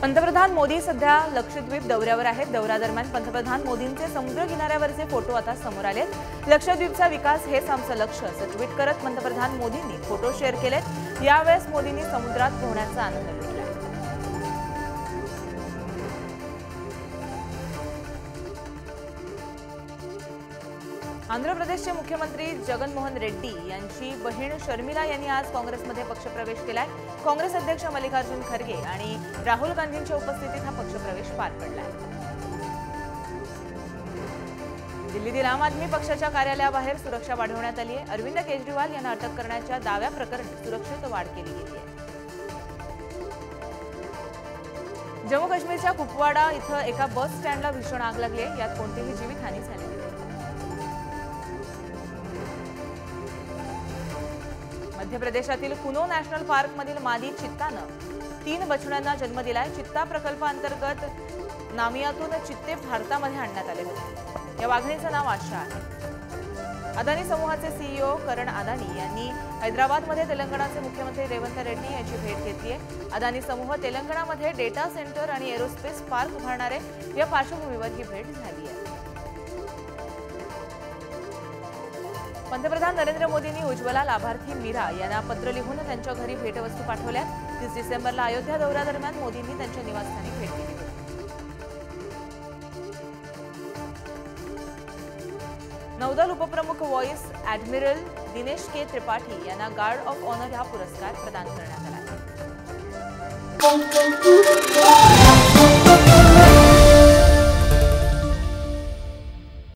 पंतप्रधान मोदी सध्या लक्षद्वीप दौऱ्यावर आहेत। दौऱ्यादरम्यान पंतप्रधान मोदींचे समुद्र किनाऱ्यावरचे फोटो आता समोर आलेत। लक्षद्वीपचा विकास हेच आमचं लक्ष्य असं ट्विट करत पंतप्रधान मोदींनी फोटो शेअर केलेत। यावेळेस मोदींनी समुद्रात पोहण्याचा आनंद लुटला। आंध्र प्रदेशचे मुख्यमंत्री जगनमोहन रेड्डी यांची बहीण शर्मिला यांनी आज काँग्रेसमध्ये पक्षप्रवेश केलाय। काँग्रेस अध्यक्ष मल्लिकार्जुन खरगे आणि राहुल गांधींच्या उपस्थितीत हा पक्षप्रवेश पार पडलाय। दिल्लीतील आम आदमी पक्षाच्या कार्यालयाबाहेर सुरक्षा वाढवण्यात आली आहे। अरविंद केजरीवाल यांना अटक करण्याच्या दाव्याप्रकरणी सुरक्षेत वाढ केली गेली आहे। जम्मू काश्मीरच्या कुपवाडा इथं एका बस स्टँडला भीषण आग लागली आहे। यात कोणतीही जीवितहानी झाली नाही। मध्य प्रदेशातील कुनो नॅशनल पार्कमधील मादी चित्तानं 3 बछड्यांना जन्म दिलाय। चित्ता प्रकल्पाअंतर्गत नामियातून चित्ते भारतामध्ये आणण्यात आले होते। या वाघिणीचं नाव आशा आहे। अदानी समूहाचे सीईओ करण अदानी यांनी हैदराबादमध्ये तेलंगणाचे मुख्यमंत्री रेवंत रेड्डी यांची भेट घेतली आहे। अदानी समूह तेलंगणामध्ये डेटा सेंटर आणि एरोस्पेस पार्क उभारणार आहे। या पार्श्वभूमीवर ही भेट झाली आहे। पंतप्रधान नरेंद्र मोदींनी उज्ज्वला लाभार्थी मीरा यांना पत्र लिहून त्यांच्या घरी भेटवस्तू पाठवल्या। 30 डिसेंबरला अयोध्या दौऱ्यादरम्यान मोदींनी त्यांच्या निवासस्थानी भेट दिली होती। नौदल उपप्रमुख व्हाईस ॲडमिरल दिनेश के त्रिपाठी यांना गार्ड ऑफ ऑनर हा पुरस्कार प्रदान करण्यात आला।